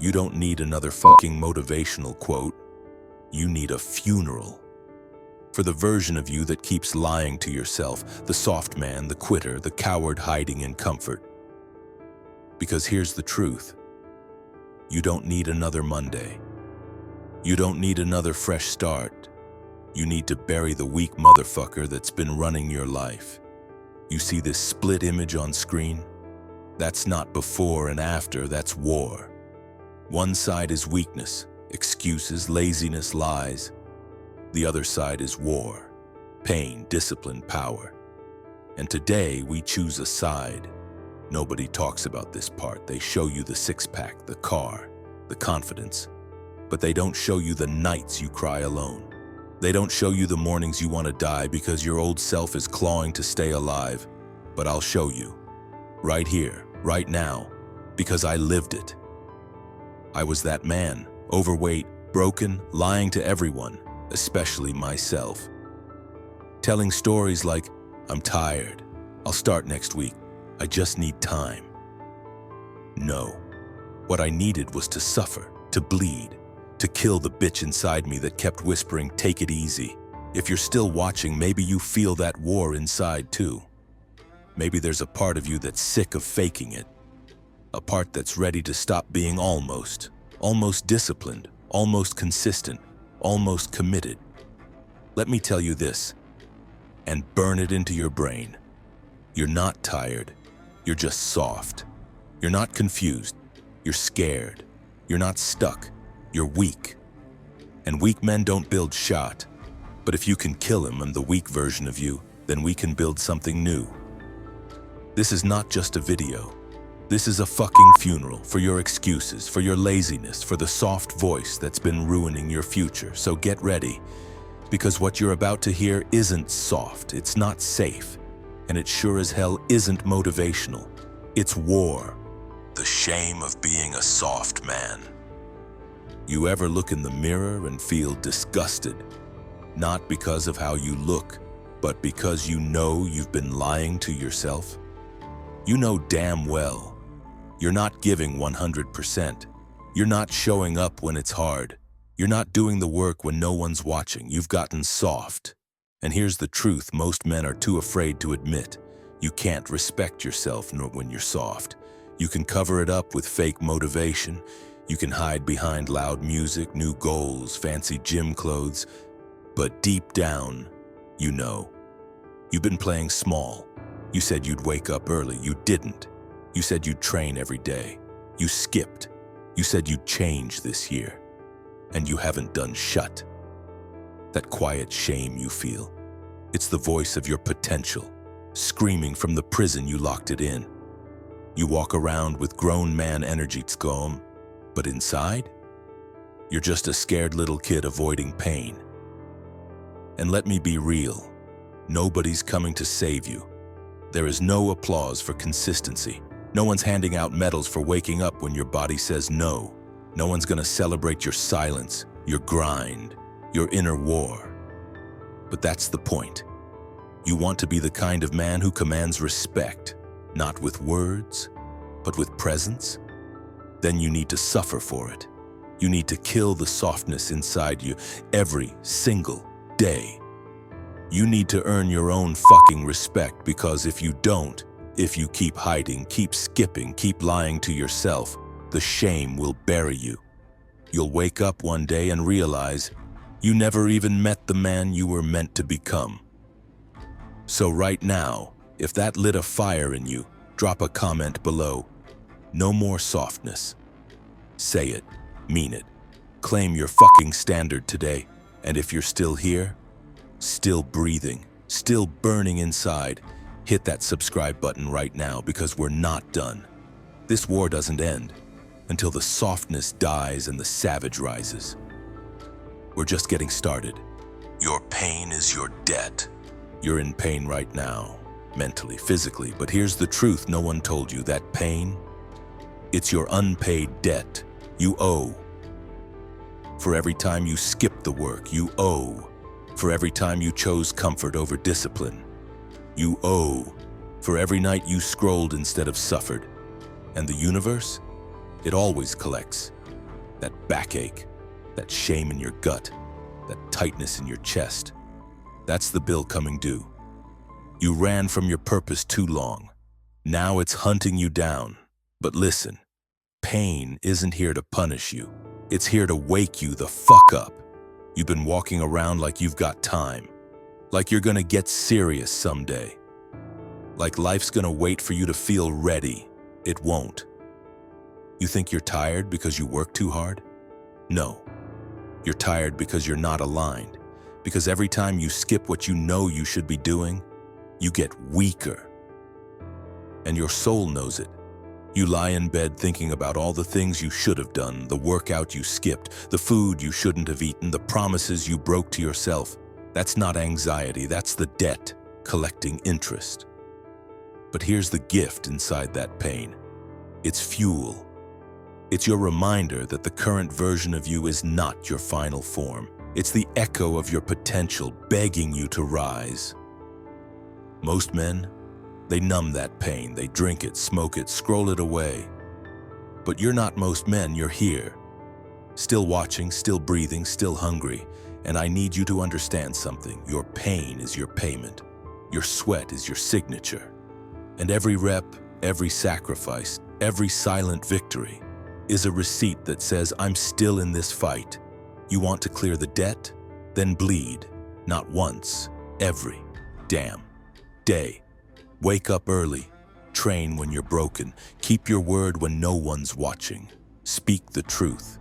You don't need another fucking motivational quote. You need a funeral. For the version of you that keeps lying to yourself, the soft man, the quitter, the coward hiding in comfort. Because here's the truth. You don't need another Monday. You don't need another fresh start. You need to bury the weak motherfucker that's been running your life. You see this split image on screen? That's not before and after, that's war. One side is weakness, excuses, laziness, lies. The other side is war, pain, discipline, power. And today we choose a side. Nobody talks about this part. They show you the six-pack, the car, the confidence. But they don't show you the nights you cry alone. They don't show you the mornings you want to die because your old self is clawing to stay alive. But I'll show you. Right here, right now, because I lived it. I was that man, overweight, broken, lying to everyone, especially myself. Telling stories like, I'm tired, I'll start next week, I just need time. No, what I needed was to suffer, to bleed, to kill the bitch inside me that kept whispering, take it easy. If you're still watching, maybe you feel that war inside too. Maybe there's a part of you that's sick of faking it. A part that's ready to stop being almost disciplined, almost consistent, almost committed. Let me tell you this, and burn it into your brain. You're not tired, you're just soft. You're not confused, you're scared. You're not stuck, you're weak. And weak men don't build shot. But if you can kill him and the weak version of you, then we can build something new. This is not just a video. This is a fucking funeral for your excuses, for your laziness, for the soft voice that's been ruining your future. So get ready, because what you're about to hear isn't soft, it's not safe, and it sure as hell isn't motivational. It's war. The shame of being a soft man. You ever look in the mirror and feel disgusted? Not because of how you look, but because you know you've been lying to yourself? You know damn well you're not giving 100%. You're not showing up when it's hard. You're not doing the work when no one's watching. You've gotten soft. And here's the truth most men are too afraid to admit. You can't respect yourself when you're soft. You can cover it up with fake motivation. You can hide behind loud music, new goals, fancy gym clothes. But deep down, you know. You've been playing small. You said you'd wake up early. You didn't. You said you'd train every day. You skipped. You said you'd change this year. And you haven't done shut. That quiet shame you feel. It's the voice of your potential, screaming from the prison you locked it in. You walk around with grown man energy, but inside, you're just a scared little kid avoiding pain. And let me be real, nobody's coming to save you. There is no applause for consistency. No one's handing out medals for waking up when your body says no. No one's gonna celebrate your silence, your grind, your inner war. But that's the point. You want to be the kind of man who commands respect, not with words, but with presence? Then you need to suffer for it. You need to kill the softness inside you every single day. You need to earn your own fucking respect, because if you don't, if you keep hiding, keep skipping, keep lying to yourself, the shame will bury you. You'll wake up one day and realize you never even met the man you were meant to become. So right now, if that lit a fire in you, drop a comment below. No more softness. Say it, mean it. Claim your fucking standard today. And if you're still here, still breathing, still burning inside, hit that subscribe button right now, because we're not done. This war doesn't end until the softness dies and the savage rises. We're just getting started. Your pain is your debt. You're in pain right now, mentally, physically, but here's the truth no one told you. That pain, it's your unpaid debt. You owe. For every time you skipped the work, you owe. For every time you chose comfort over discipline, you owe. For every night you scrolled instead of suffered. And the universe, it always collects. that backache, that shame in your gut, that tightness in your chest. That's the bill coming due. You ran from your purpose too long. Now it's hunting you down. But listen, pain isn't here to punish you. It's here to wake you the fuck up. You've been walking around like you've got time, like you're gonna get serious someday, like life's gonna wait for you to feel ready. It won't. You think you're tired because you work too hard? No. You're tired because you're not aligned, because every time you skip what you know you should be doing, you get weaker. And your soul knows it. You lie in bed thinking about all the things you should have done, the workout you skipped, the food you shouldn't have eaten, the promises you broke to yourself. That's not anxiety, that's the debt collecting interest. But here's the gift inside that pain. It's fuel. It's your reminder that the current version of you is not your final form. It's the echo of your potential begging you to rise. Most men, they numb that pain. They drink it, smoke it, scroll it away. But you're not most men, you're here. Still watching, still breathing, still hungry. And I need you to understand something. Your pain is your payment. Your sweat is your signature. And every rep, every sacrifice, every silent victory is a receipt that says, I'm still in this fight. You want to clear the debt? Then bleed. Not once, every damn day. Wake up early. Train when you're broken. Keep your word when no one's watching. Speak the truth,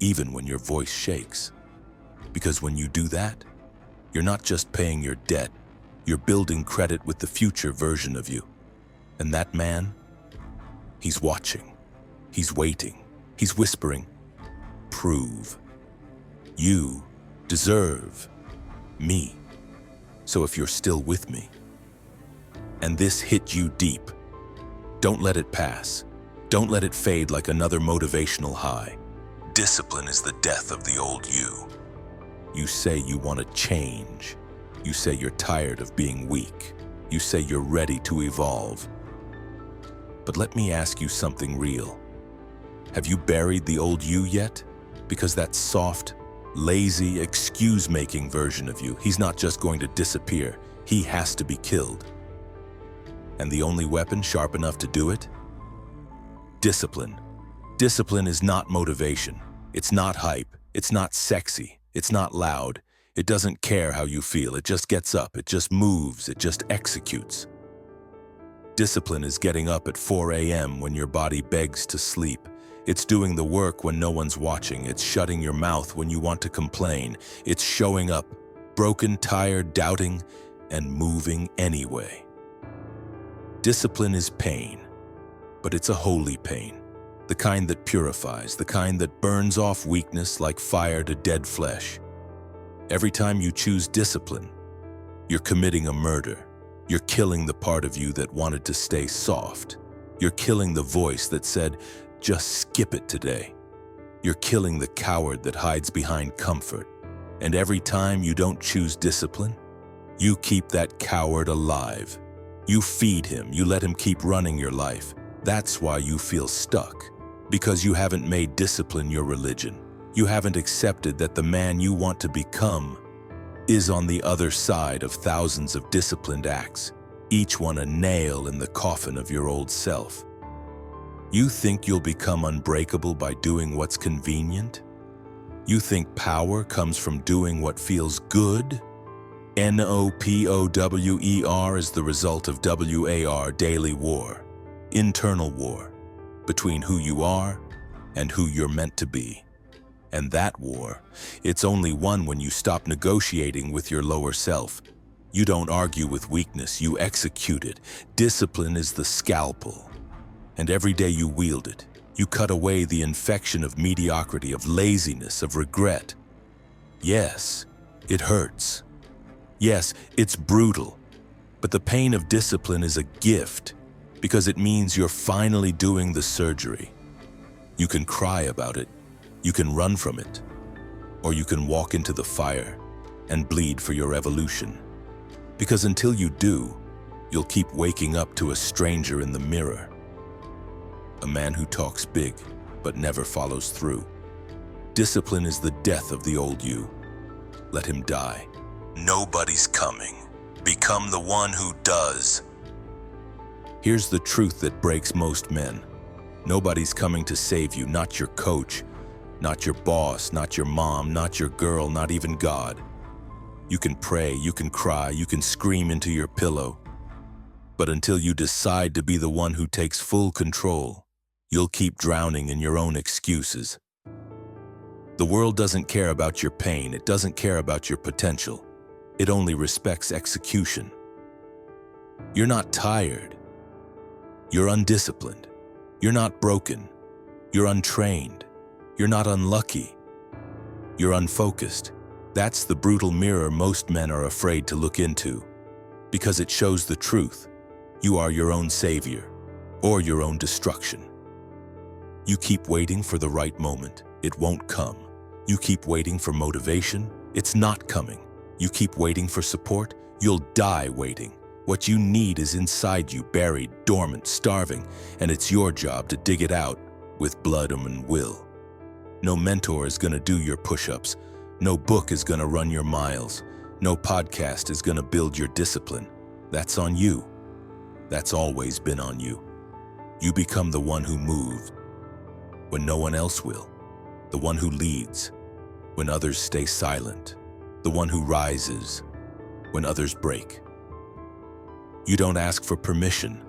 even when your voice shakes. Because when you do that, you're not just paying your debt, you're building credit with the future version of you. And that man, he's watching. He's waiting. He's whispering, prove. You deserve me. So if you're still with me, and this hit you deep, don't let it pass. Don't let it fade like another motivational high. Discipline is the death of the old you. You say you want to change. You say you're tired of being weak. You say you're ready to evolve. But let me ask you something real. Have you buried the old you yet? Because that soft, lazy, excuse-making version of you, he's not just going to disappear. He has to be killed. And the only weapon sharp enough to do it? Discipline. Discipline is not motivation. It's not hype. It's not sexy. It's not loud. It doesn't care how you feel. It just gets up. It just moves. It just executes. Discipline is getting up at 4 a.m. when your body begs to sleep. It's doing the work when no one's watching. It's shutting your mouth when you want to complain. It's showing up, broken, tired, doubting, and moving anyway. Discipline is pain, but it's a holy pain. The kind that purifies, the kind that burns off weakness like fire to dead flesh. Every time you choose discipline, you're committing a murder. You're killing the part of you that wanted to stay soft. You're killing the voice that said, just skip it today. You're killing the coward that hides behind comfort. And every time you don't choose discipline, you keep that coward alive. You feed him, you let him keep running your life. That's why you feel stuck. Because you haven't made discipline your religion. You haven't accepted that the man you want to become is on the other side of thousands of disciplined acts, each one a nail in the coffin of your old self. You think you'll become unbreakable by doing what's convenient? You think power comes from doing what feels good? NOPOWER is the result of WAR, daily war, internal war, between who you are and who you're meant to be. And that war, it's only won when you stop negotiating with your lower self. You don't argue with weakness, you execute it. Discipline is the scalpel. And every day you wield it, you cut away the infection of mediocrity, of laziness, of regret. Yes, it hurts. Yes, it's brutal. But the pain of discipline is a gift because it means you're finally doing the surgery. You can cry about it, you can run from it, or you can walk into the fire and bleed for your evolution. Because until you do, you'll keep waking up to a stranger in the mirror. A man who talks big, but never follows through. Discipline is the death of the old you. Let him die. Nobody's coming. Become the one who does. Here's the truth that breaks most men. Nobody's coming to save you, not your coach, not your boss, not your mom, not your girl, not even God. You can pray, you can cry, you can scream into your pillow. But until you decide to be the one who takes full control, you'll keep drowning in your own excuses. The world doesn't care about your pain, it doesn't care about your potential. It only respects execution. You're not tired. You're undisciplined. You're not broken. You're untrained. You're not unlucky. You're unfocused. That's the brutal mirror most men are afraid to look into, because it shows the truth. You are your own savior, or your own destruction. You keep waiting for the right moment. It won't come. You keep waiting for motivation. It's not coming. You keep waiting for support. You'll die waiting. What you need is inside you, buried, dormant, starving, and it's your job to dig it out with blood and will. No mentor is gonna do your push-ups. No book is gonna run your miles. No podcast is gonna build your discipline. That's on you. That's always been on you. You become the one who moves when no one else will. The one who leads when others stay silent. The one who rises when others break. You don't ask for permission.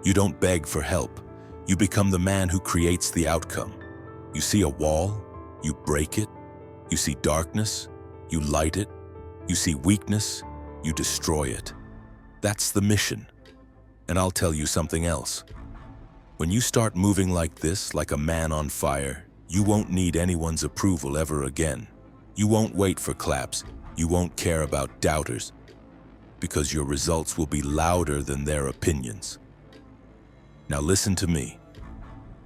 You don't beg for help. You become the man who creates the outcome. You see a wall, you break it. You see darkness, you light it. You see weakness, you destroy it. That's the mission. And I'll tell you something else. When you start moving like this, like a man on fire, you won't need anyone's approval ever again. You won't wait for claps. You won't care about doubters, because your results will be louder than their opinions. Now listen to me.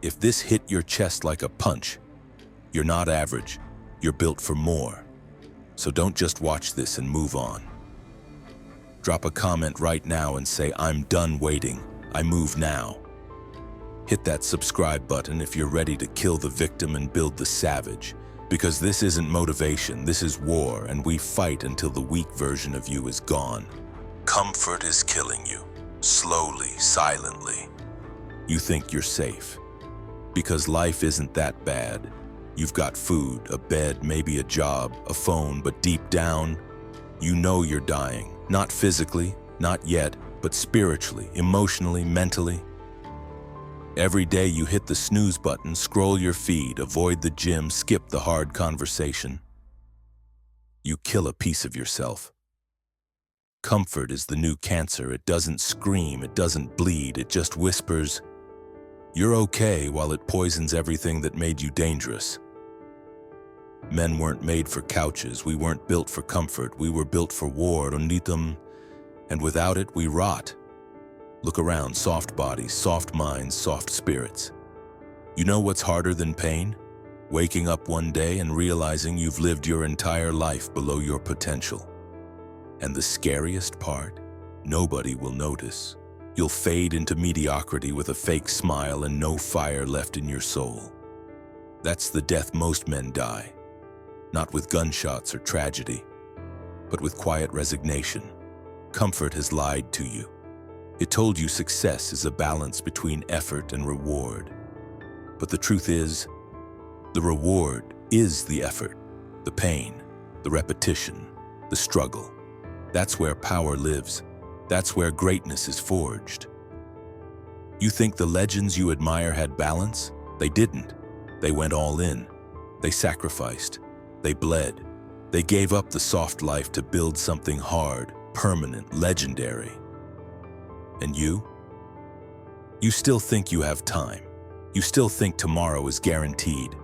If this hit your chest like a punch, you're not average. You're built for more. So don't just watch this and move on. Drop a comment right now and say, I'm done waiting. I move now. Hit that subscribe button if you're ready to kill the victim and build the savage. Because this isn't motivation, this is war, and we fight until the weak version of you is gone. Comfort is killing you, slowly, silently. You think you're safe, because life isn't that bad. You've got food, a bed, maybe a job, a phone, but deep down, you know you're dying. Not physically, not yet, but spiritually, emotionally, mentally. Every day you hit the snooze button, scroll your feed, avoid the gym, skip the hard conversation. You kill a piece of yourself. Comfort is the new cancer. It doesn't scream, it doesn't bleed, it just whispers, you're okay, while it poisons everything that made you dangerous. Men weren't made for couches, we weren't built for comfort, we were built for war, and without it we rot. Look around, soft bodies, soft minds, soft spirits. You know what's harder than pain? Waking up one day and realizing you've lived your entire life below your potential. And the scariest part, nobody will notice. You'll fade into mediocrity with a fake smile and no fire left in your soul. That's the death most men die. Not with gunshots or tragedy, but with quiet resignation. Comfort has lied to you. It told you success is a balance between effort and reward. But the truth is, the reward is the effort, the pain, the repetition, the struggle. That's where power lives. That's where greatness is forged. You think the legends you admire had balance? They didn't. They went all in. They sacrificed. They bled. They gave up the soft life to build something hard, permanent, legendary. And you? You still think you have time. You still think tomorrow is guaranteed.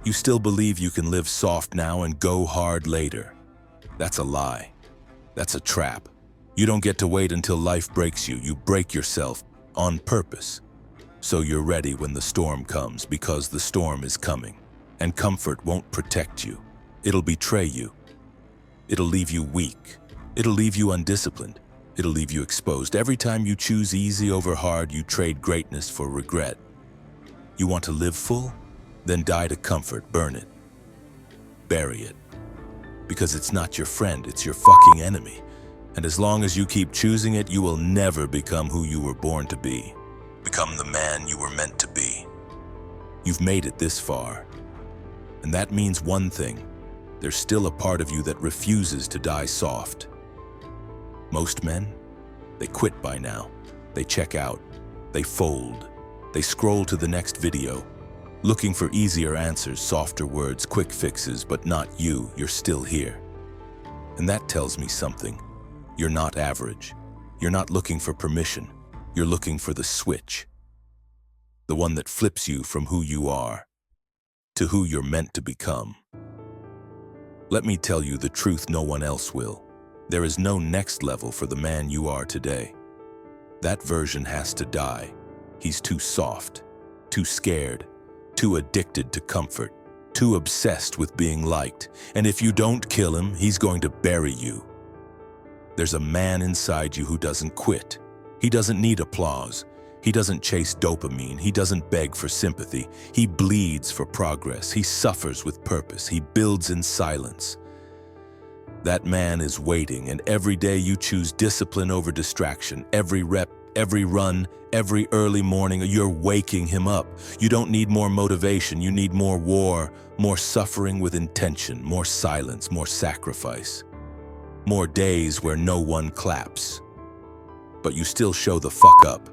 You still believe you can live soft now and go hard later. That's a lie. That's a trap. You don't get to wait until life breaks you. You break yourself on purpose. So you're ready when the storm comes, because the storm is coming. And comfort won't protect you. It'll betray you. It'll leave you weak. It'll leave you undisciplined. It'll leave you exposed. Every time you choose easy over hard, you trade greatness for regret. You want to live full? Then die to comfort, burn it, bury it. Because it's not your friend, it's your fucking enemy. And as long as you keep choosing it, you will never become who you were born to be. Become the man you were meant to be. You've made it this far. And that means one thing. There's still a part of you that refuses to die soft. Most men, they quit by now. They check out. They fold. They scroll to the next video, looking for easier answers, softer words, quick fixes, but not you. You're still here. And that tells me something. You're not average. You're not looking for permission. You're looking for the switch. The one that flips you from who you are to who you're meant to become. Let me tell you the truth no one else will. There is no next level for the man you are today. That version has to die. He's too soft, too scared, too addicted to comfort, too obsessed with being liked. And if you don't kill him, he's going to bury you. There's a man inside you who doesn't quit. He doesn't need applause. He doesn't chase dopamine. He doesn't beg for sympathy. He bleeds for progress. He suffers with purpose. He builds in silence. That man is waiting, and every day you choose discipline over distraction. Every rep, every run, every early morning, you're waking him up. You don't need more motivation. You need more war, more suffering with intention, more silence, more sacrifice. More days where no one claps. But you still show the fuck up.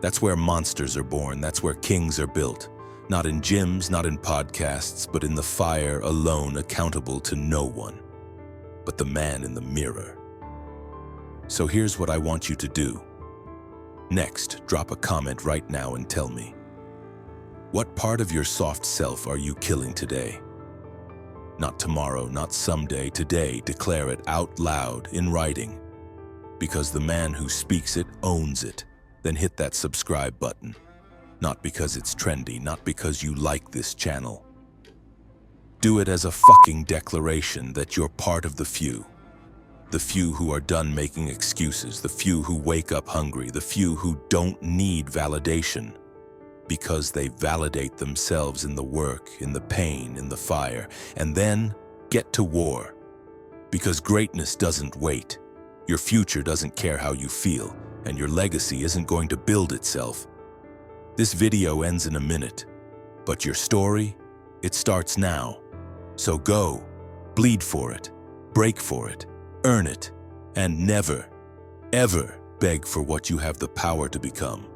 That's where monsters are born. That's where kings are built. Not in gyms, not in podcasts, but in the fire, alone, accountable to no one but the man in the mirror. So here's what I want you to do. Next, drop a comment right now and tell me, what part of your soft self are you killing today? Not tomorrow, not someday, today. Declare it out loud in writing. Because the man who speaks it owns it. Then hit that subscribe button. Not because it's trendy, not because you like this channel. Do it as a fucking declaration that you're part of the few. The few who are done making excuses, the few who wake up hungry, the few who don't need validation because they validate themselves in the work, in the pain, in the fire, and then get to war. Because greatness doesn't wait. Your future doesn't care how you feel, and your legacy isn't going to build itself. This video ends in a minute, but your story, it starts now. So go, bleed for it, break for it, earn it, and never, ever beg for what you have the power to become.